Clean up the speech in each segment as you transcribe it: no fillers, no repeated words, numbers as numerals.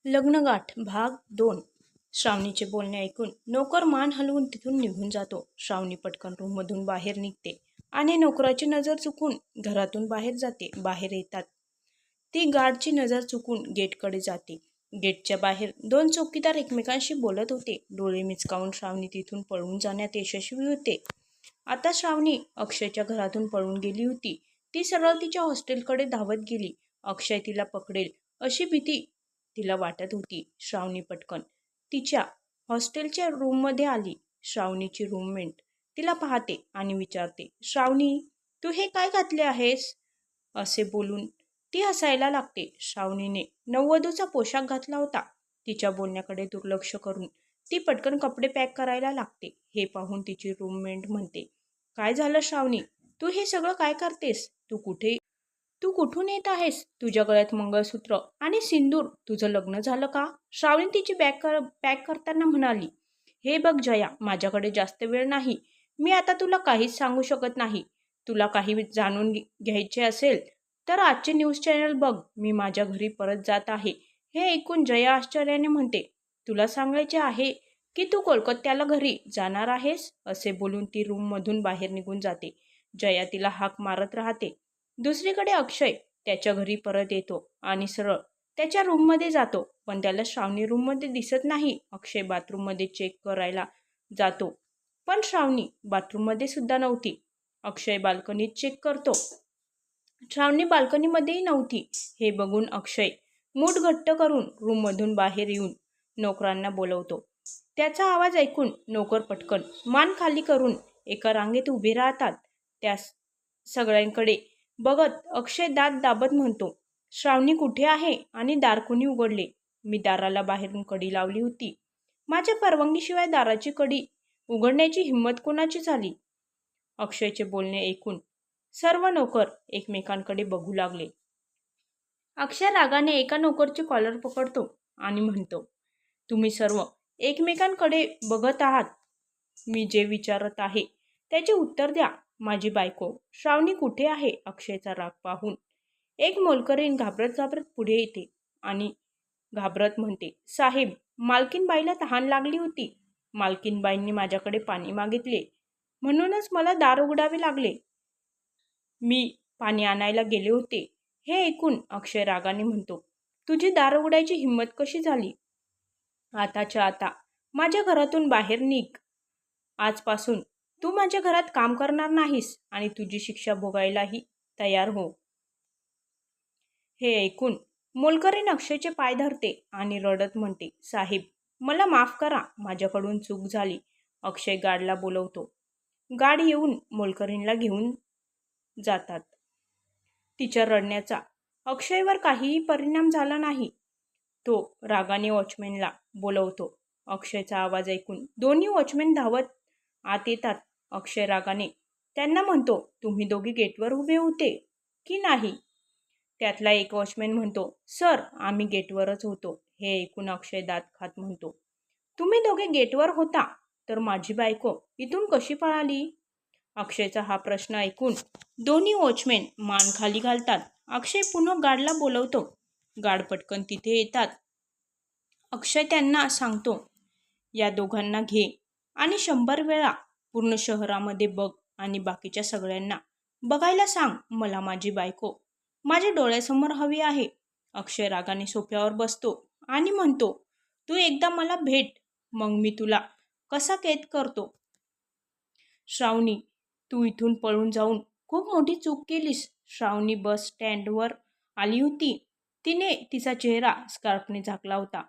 लग्नगाठ भाग 2. श्रावणीचे बोलणे ऐकून नोकर मान हलवून तिथून निघून जातो. श्रावणी पटकन रूममधून बाहेर निघते आणि नोकराची नजर चुकून घरातून बाहेर जाते. बाहेर येतात ती गार्डची नजर चुकून गेटकडे जाते. गेटच्या बाहेर 2 चौकीदार एकमेकांशी बोलत होते. डोळे मिचकावून श्रावणी तिथून पळून जाण्यात यशस्वी होते. आता श्रावणी अक्षयच्या घरातून पळून गेली होती. ती सरळ तिच्या हॉस्टेलकडे धावत गेली. अक्षय तिला पकडेल अशी भीती तिला वाटत होती. श्रावणी पटकन तिच्या हॉस्टेलच्या रूममध्ये आली. श्रावणीची रूममेट तिला पाहते आणि विचारते, श्रावणी, तू हे काय घातले आहेस? असे बोलून ती हसायला लागते. श्रावणीने नववधूचा पोशाख घातला होता. तिच्या बोलण्याकडे दुर्लक्ष करून ती पटकन कपडे पॅक करायला लागते. हे पाहून तिची रूममेट म्हणते, काय झालं श्रावणी, तू हे सगळं काय करतेस? तू कुठून येत आहेस? तुझ्या गळ्यात मंगळसूत्र आणि सिंदूर, तुझं लग्न झालं का? श्रावणी तिची पॅक करताना म्हणाली, हे बघ जया, माझ्याकडे जास्त वेळ नाही. मी आता तुला काहीच सांगू शकत नाही. तुला काही जाणून घ्यायचे असेल तर आजचे न्यूज चॅनल बघ. मी माझ्या घरी परत जात आहे. हे ऐकून जया आश्चर्याने म्हणते, तुला सांगायचे आहे की तू कोलकात्याला घरी जाणार आहेस? असे बोलून ती रूममधून बाहेर निघून जाते. जया तिला हाक मारत राहते. दुसरीकडे अक्षय त्याच्या घरी परत येतो आणि सरळ त्याच्या रूममध्ये जातो. पण त्याला श्रावणी रूममध्ये दिसत नाही. अक्षय बाथरूममध्ये चेक करायला जातो, पण श्रावणी बाथरूममध्ये सुद्धा नव्हती. अक्षय बाल्कनीत चेक करतो. श्रावणी बाल्कनीमध्येही नव्हती. हे बघून अक्षय मूठ घट्ट करून रूममधून बाहेर येऊन नोकरांना बोलवतो. त्याचा आवाज ऐकून नोकर पटकन मान खाली करून एका रांगेत उभे राहतात. त्या सगळ्यांकडे बघत अक्षय दात दाबत म्हणतो, श्रावणी कुठे आहे आणि दार कोणी उघडले? मी दाराला बाहेरून कडी लावली होती. माझ्या परवानगीशिवाय दाराची कडी उघडण्याची हिंमत कोणाची झाली? अक्षयचे बोलणे ऐकून सर्व नोकर एकमेकांकडे बघू लागले. अक्षय रागाने एका नोकरची कॉलर पकडतो आणि म्हणतो, तुम्ही सर्व एकमेकांकडे बघत आहात. मी जे विचारत आहे त्याचे उत्तर द्या. माझी बायको श्रावणी कुठे आहे? अक्षयचा राग पाहून एक मोलकरीण घाबरत पुढे येते आणि घाबरत म्हणते, साहेब, मालकीनबाईला तहान लागली होती. मालकीनबाईंनी माझ्याकडे पाणी मागितले, म्हणूनच मला दार उघडावे लागले. मी पाणी आणायला गेले होते. हे ऐकून अक्षय रागाने म्हणतो, तुझी दार उघडायची हिंमत कशी झाली? आताच्या आता माझ्या घरातून बाहेर निघ. आजपासून तू माझ्या घरात काम करणार नाहीस आणि तुझी शिक्षा भोगायलाही तयार हो. हे ऐकून मोलकरीण अक्षयचे पाय धरते आणि रडत म्हणते, साहेब, मला माफ करा, माझ्याकडून चूक झाली. अक्षय गार्डला बोलवतो. गार्ड येऊन मोलकरीणला घेऊन जातात. तिच्या रडण्याचा अक्षयवर काहीही परिणाम झाला नाही. तो रागाने वॉचमॅनला बोलवतो. अक्षयचा आवाज ऐकून दोन्ही वॉचमॅन धावत आत येतात. अक्षय रागाने त्यांना म्हणतो, तुम्ही दोघे गेटवर उभे होते की नाही? त्यातला एक वॉचमॅन म्हणतो, सर, आम्ही गेटवरच होतो. हे ऐकून अक्षय दात खात म्हणतो, तुम्ही दोघे गेटवर होता तर माझी बायको इथून कशी पळाली? अक्षयचा हा प्रश्न ऐकून दोन्ही वॉचमॅन मान खाली घालतात. अक्षय पुन्हा गार्डला बोलवतो. गार्ड पटकन तिथे येतात. अक्षय त्यांना सांगतो, या दोघांना घे आणि 100 वेळा पूर्ण शहरामध्ये बघ आणि बाकीच्या सगळ्यांना बघायला सांग. मला माझी बायको माझ्या डोळ्यासमोर हवी आहे. अक्षय रागाने सोफ्यावर बसतो आणि म्हणतो, तू एकदा मला भेट, मग मी तुला कसा कैद करतो. श्रावणी, तू इथून पळून जाऊन खूप मोठी चूक केलीस. श्रावणी बस स्टँडवर आली होती. तिने तिचा चेहरा स्कार्फने झाकला होता.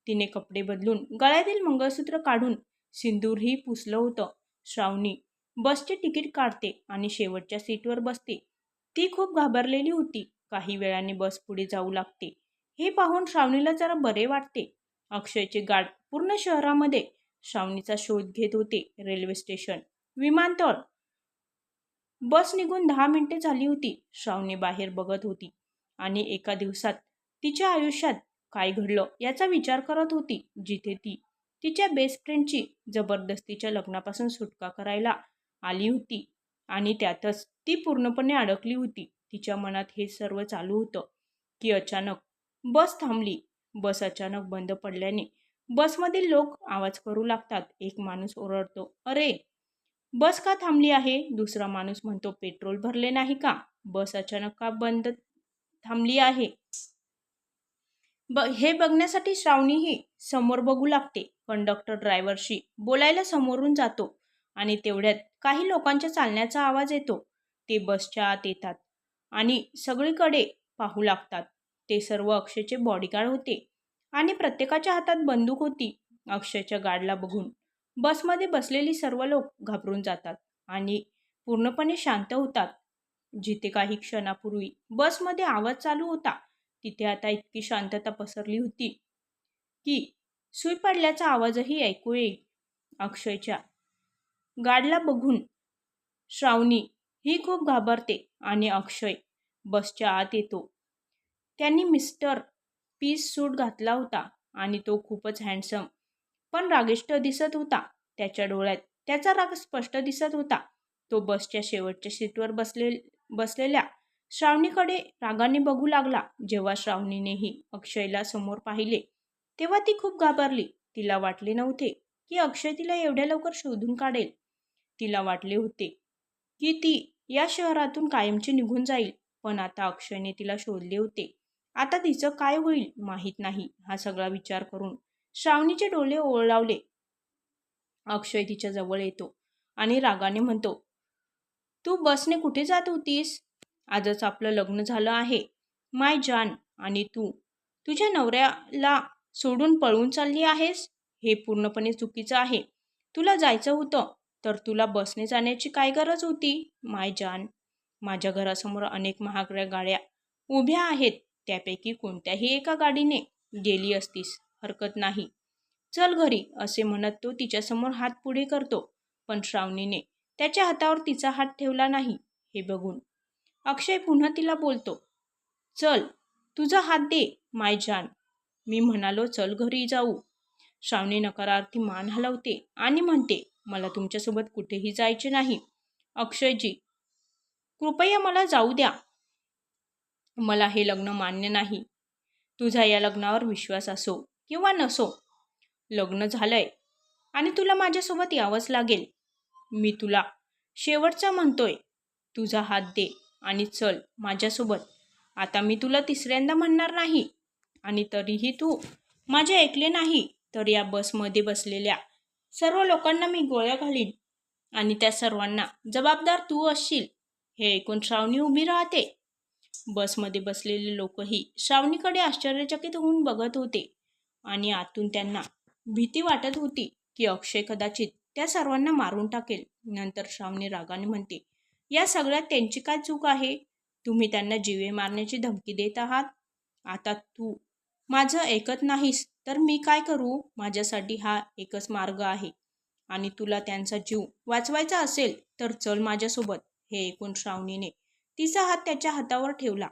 तिने कपडे बदलून गळ्यातील मंगळसूत्र काढून सिंदूरही पुसलं होतं. श्रावणी बसचे तिकीट काढते आणि शेवटच्या सीटवर बसते. ती खूप घाबरलेली होती. काही वेळाने बस पुढे जाऊ लागते. हे पाहून श्रावणीला जरा बरे वाटते. अक्षयचे गार्ड पूर्ण शहरामध्ये श्रावणीचा शोध घेत होते. रेल्वे स्टेशन, विमानतळ. बस निघून 10 मिनिटे झाली होती. श्रावणी बाहेर बघत होती आणि एका दिवसात तिच्या आयुष्यात काय घडलं याचा विचार करत होती. जिथे ती तिच्या बेस्ट फ्रेंडची जबरदस्तीच्या लग्नापासून सुटका करायला आली होती आणि त्यातच ती पूर्णपणे अडकली होती. तिच्या मनात हे सर्व चालू होतं की अचानक बस थांबली. बस अचानक बंद पडल्याने बसमधील लोक आवाज करू लागतात. एक माणूस ओरडतो, अरे बस का थांबली आहे? दुसरा माणूस म्हणतो, पेट्रोल भरले नाही का? बस अचानक का बंद थांबली आहे? हे बघण्यासाठी श्रावणीही समोर बघू लागते. कंडक्टर ड्रायव्हरशी बोलायला समोरून जातो आणि तेवढ्यात काही लोकांच्या चालण्याचा आवाज येतो. ते बसच्या आत येतात आणि सगळीकडे पाहू लागतात. ते सर्व अक्षयचे बॉडीगार्ड होते आणि प्रत्येकाच्या हातात बंदूक होती. अक्षयच्या गार्डला बघून बसमध्ये बसलेली सर्व लोक घाबरून जातात आणि पूर्णपणे शांत होतात. जिथे काही क्षणापूर्वी बसमध्ये आवाज चालू होता, तिथे आता इतकी शांतता पसरली होती की सुई पडल्याचा आवाजही ऐकू येईल. अक्षयच्या गार्डला बघून श्रावणी ही खूप घाबरते आणि अक्षय बसच्या आत येतो. त्यांनी मिस्टर पीस सूट घातला होता आणि तो खूपच हँडसम पण रागिष्ट दिसत होता. त्याच्या डोळ्यात त्याचा राग स्पष्ट दिसत होता. तो बसच्या शेवटच्या सीटवर बसलेल्या श्रावणीकडे रागाने बघू लागला. जेव्हा श्रावणीनेही अक्षयला समोर पाहिले तेव्हा ती खूप घाबरली. तिला वाटले नव्हते की अक्षय तिला एवढ्या लवकर शोधून काढेल. तिला वाटले होते की ती या शहरातून कायमची निघून जाईल. पण आता अक्षयने तिला शोधले होते. आता तिचं काय होईल माहीत नाही. हा सगळा विचार करून श्रावणीचे डोळे ओळावले. अक्षय तिच्या जवळ येतो आणि रागाने म्हणतो, तू बसने कुठे जात होतीस? आजच आपलं लग्न झालं आहे माय जान, आणि तू तुझ्या नवऱ्याला सोडून पळून चालली आहेस. हे पूर्णपणे चुकीचं आहे. तुला जायचं होतं तर तुला बसने जाण्याची काय गरज होती माय जान? माझ्या घरासमोर अनेक महागड्या गाड्या उभ्या आहेत. त्यापैकी कोणत्याही एका गाडीने गेली असतीस, हरकत नाही. चल घरी, असे म्हणत तो तिच्यासमोर हात पुढे करतो. पण श्रावणीने त्याच्या हातावर तिचा हात ठेवला नाही. हे बघून अक्षय पुन्हा तिला बोलतो, चल तुझा हात दे माय जान. मी म्हणालो चल घरी जाऊ. श्रावणी नकारार्थी मान हलवते आणि म्हणते, मला तुमच्यासोबत कुठेही जायचे नाही. अक्षयजी, कृपया मला जाऊ द्या. मला हे लग्न मान्य नाही. तुझा या लग्नावर विश्वास असो किंवा नसो, लग्न झालंय आणि तुला माझ्यासोबत यावंच लागेल. मी तुला शेवटचा म्हणतोय, तुझा हात दे आणि चल माझ्यासोबत. आता मी तुला तिसऱ्यांदा म्हणणार नाही. आणि तरीही तू माझे ऐकले नाही तर या बसमध्ये बसलेल्या सर्व लोकांना मी गोळ्या घालीन आणि त्या सर्वांना जबाबदार तू असशील. हे ऐकून श्रावणी उभी राहते. बसमध्ये बसलेले लोकही श्रावणीकडे आश्चर्यचकित होऊन बघत होते आणि आतून त्यांना भीती वाटत होती की अक्षय कदाचित त्या सर्वांना मारून टाकेल. नंतर श्रावणी रागाने म्हणते, या सगळ्यात त्यांची काय चूक आहे? तुम्ही त्यांना जीवे मारण्याची धमकी देत आहात. आता तू माझं ऐकत नाहीस तर मी काय करू? माझ्यासाठी हा एकच मार्ग आहे आणि तुला त्यांचा जीव वाचवायचा असेल तर चल माझ्यासोबत. हे ऐकून श्रावणीने तिचा हात त्याच्या हातावर ठेवला.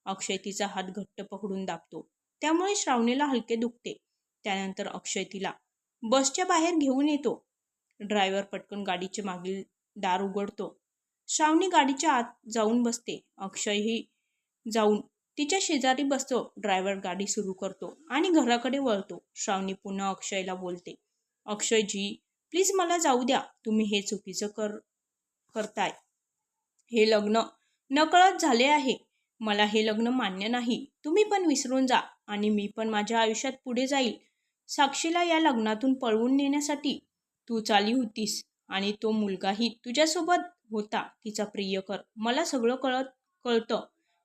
अक्षय तिचा हात घट्ट पकडून दाबतो, त्यामुळे श्रावणीला हलके दुखते. त्यानंतर अक्षय तिला बसच्या बाहेर घेऊन येतो. ड्रायव्हर पटकन गाडीचे मागील दार उघडतो. श्रावणी गाडीच्या आत जाऊन बसते. अक्षयही जाऊन तिच्या शेजारी बसतो. ड्रायव्हर गाडी सुरू करतो आणि घराकडे वळतो. श्रावणी पुन्हा अक्षयला बोलते, अक्षयजी प्लीज मला जाऊ द्या. तुम्ही हे चुकीचं करताय. हे लग्न नकळत झाले आहे. मला हे लग्न मान्य नाही. तुम्ही पण विसरून जा आणि मी पण माझ्या आयुष्यात पुढे जाईल. साक्षीला या लग्नातून पळवून नेण्यासाठी तू चाली होतीस आणि तो मुलगाही तुझ्यासोबत होता, तिचा प्रियकर. मला सगळं कळतं,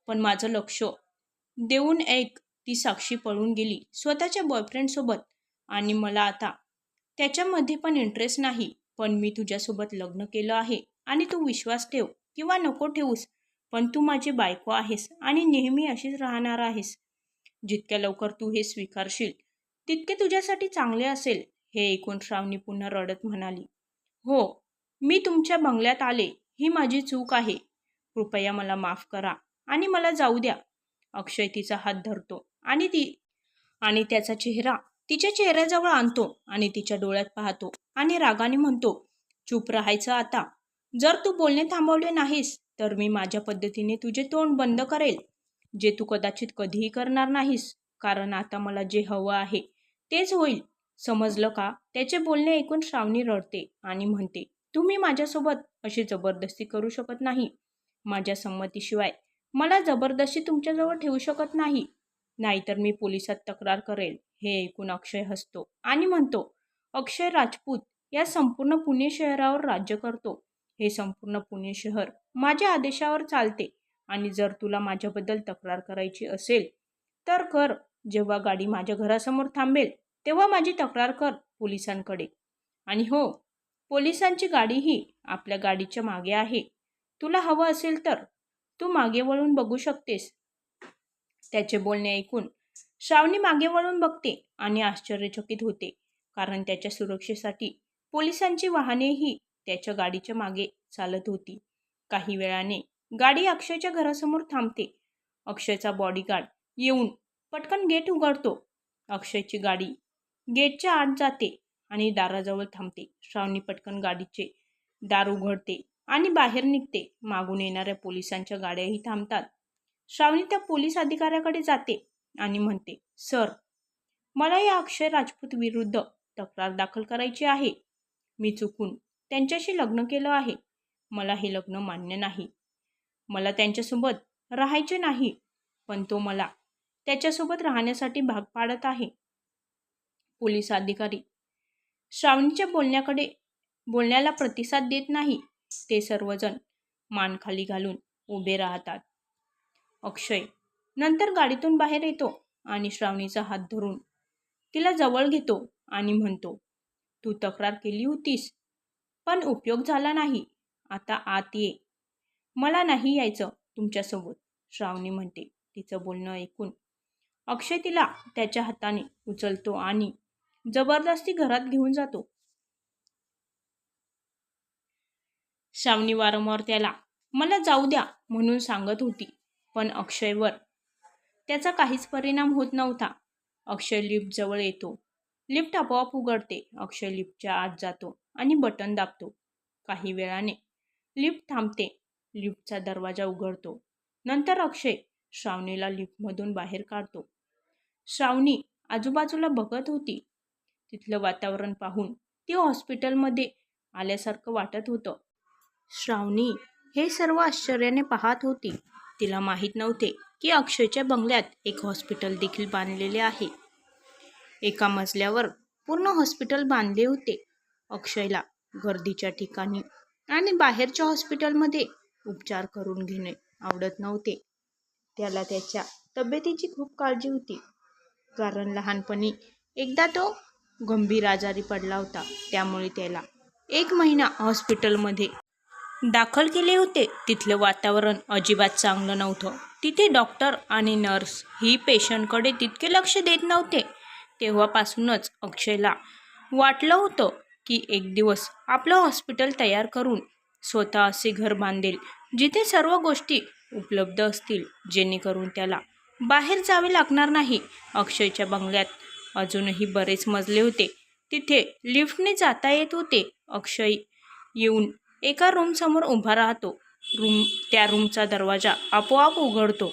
पण माझं लक्ष देऊन ऐक. ती साक्षी पळून गेली स्वतःच्या बॉयफ्रेंडसोबत आणि मला आता त्याच्यामध्ये पण इंटरेस्ट नाही. पण मी तुझ्यासोबत लग्न केलं आहे आणि तू विश्वास ठेव किंवा नको ठेवूस, पण तू माझी बायको आहेस आणि नेहमी अशीच राहणार आहेस. जितक्या लवकर तू हे स्वीकारशील तितके तुझ्यासाठी चांगले असेल. हे ऐकून श्रावणी पुन्हा रडत म्हणाली, हो, मी तुमच्या बंगल्यात आले ही माझी चूक आहे. कृपया मला माफ करा आणि मला जाऊ द्या. अक्षय तिचा हात धरतो आणि त्याचा चेहरा तिच्या चेहऱ्याजवळ आणतो आणि तिच्या डोळ्यात पाहतो आणि रागाने म्हणतो, चूप राहायचं आता. जर तू बोलणे थांबवले नाहीस तर मी माझ्या पद्धतीने तुझे तोंड बंद करेल, जे तू कदाचित कधीही करणार नाहीस. कारण आता मला जे हवं आहे तेच होईल, समजलं का? त्याचे बोलणे ऐकून श्रावणी रडते आणि म्हणते, तुम्ही माझ्यासोबत अशी जबरदस्ती करू शकत नाही. माझ्या संमतीशिवाय मला जबरदस्ती तुमच्याजवळ ठेवू शकत नाही. नाहीतर मी पोलिसात तक्रार करेल. हे ऐकून अक्षय हसतो आणि म्हणतो, अक्षय राजपूत या संपूर्ण पुणे शहरावर राज्य करतो. हे संपूर्ण पुणे शहर माझ्या आदेशावर चालते आणि जर तुला माझ्याबद्दल तक्रार करायची असेल तर कर. जेव्हा गाडी माझ्या घरासमोर थांबेल तेव्हा माझी तक्रार कर पोलिसांकडे. आणि हो, पोलिसांची गाडीही आपल्या गाडीच्या मागे आहे. तुला हवं असेल तर तू मागे वळून बघू शकतेस. त्याचे बोलणे ऐकून श्रावणी मागे वळून बघते आणि आश्चर्यचकित होते, कारण त्याच्या सुरक्षेसाठी पोलिसांची वाहनेही त्याच्या गाडीच्या मागे चालत होती. काही वेळाने गाडी अक्षयच्या घरासमोर थांबते. अक्षयचा बॉडीगार्ड येऊन पटकन गेट उघडतो. अक्षयची गाडी गेटच्या आत जाते आणि दाराजवळ थांबते. श्रावणी पटकन गाडीचे दार उघडते आणि बाहेर निघते. मागून येणाऱ्या पोलिसांच्या गाड्याही थांबतात. श्रावणी त्या पोलीस अधिकाऱ्याकडे जाते आणि म्हणते, सर, मला या अक्षय राजपूत विरुद्ध तक्रार दाखल करायची आहे. मी चुकून त्यांच्याशी लग्न केलं आहे. मला हे लग्न मान्य नाही. मला त्यांच्यासोबत राहायचे नाही, पण तो मला त्याच्यासोबत राहण्यासाठी भाग पाडत आहे. पोलीस अधिकारी श्रावणीच्या बोलण्याला प्रतिसाद देत नाही. ते सर्वजण मान खाली घालून उभे राहतात. अक्षय नंतर गाडीतून बाहेर येतो आणि श्रावणीचा हात धरून तिला जवळ घेतो आणि म्हणतो, तू तक्रार केली होतीस, पण उपयोग झाला नाही. आता आत ये. मला नाही यायचं तुमच्यासोबत, श्रावणी म्हणते. तिचं बोलणं ऐकून अक्षय तिला त्याच्या हाताने उचलतो आणि जबरदस्ती घरात घेऊन जातो. श्रावणी वारंवार त्याला मला जाऊ द्या म्हणून सांगत होती, पण अक्षयवर त्याचा काहीच परिणाम होत नव्हता. अक्षय लिफ्ट जवळ येतो. लिफ्ट आपोआप उघडते. अक्षय लिफ्टच्या आत जातो आणि बटन दाबतो. काही वेळाने लिफ्ट थांबते. लिफ्टचा दरवाजा उघडतो. नंतर अक्षय श्रावणीला लिफ्टमधून बाहेर काढतो. श्रावणी आजूबाजूला बघत होती. तिथलं वातावरण पाहून ती हॉस्पिटलमध्ये आल्यासारखं वाटत होतं. श्रावणी हे सर्व आश्चर्याने पाहत होती. तिला माहीत नव्हते की अक्षयच्या बंगल्यात एक हॉस्पिटल देखील बांधलेले आहे. एका मजल्यावर पूर्ण हॉस्पिटल बांधले होते. अक्षयला गर्दीच्या ठिकाणी आणि बाहेरच्या हॉस्पिटलमध्ये उपचार करून घेणे आवडत नव्हते. त्याला त्याच्या तब्येतीची खूप काळजी होती, कारण लहानपणी एकदा तो गंभीर आजारी पडला होता. त्यामुळे त्याला 1 महिना हॉस्पिटलमध्ये दाखल केले होते. तिथलं वातावरण अजिबात चांगलं नव्हतं. तिथे डॉक्टर आणि नर्स ही पेशंटकडे तितके लक्ष देत नव्हते. तेव्हापासूनच अक्षयला वाटलं होतं की एक दिवस आपलं हॉस्पिटल तयार करून स्वतः असे घर बांधेल जिथे सर्व गोष्टी उपलब्ध असतील, जेणेकरून त्याला बाहेर जावे लागणार नाही. अक्षयच्या बंगल्यात अजूनही बरेच मजले होते. तिथे लिफ्टने जाता येत होते. अक्षय येऊन एका रूमसमोर उभा राहतो. त्या रूमचा दरवाजा आपोआप उघडतो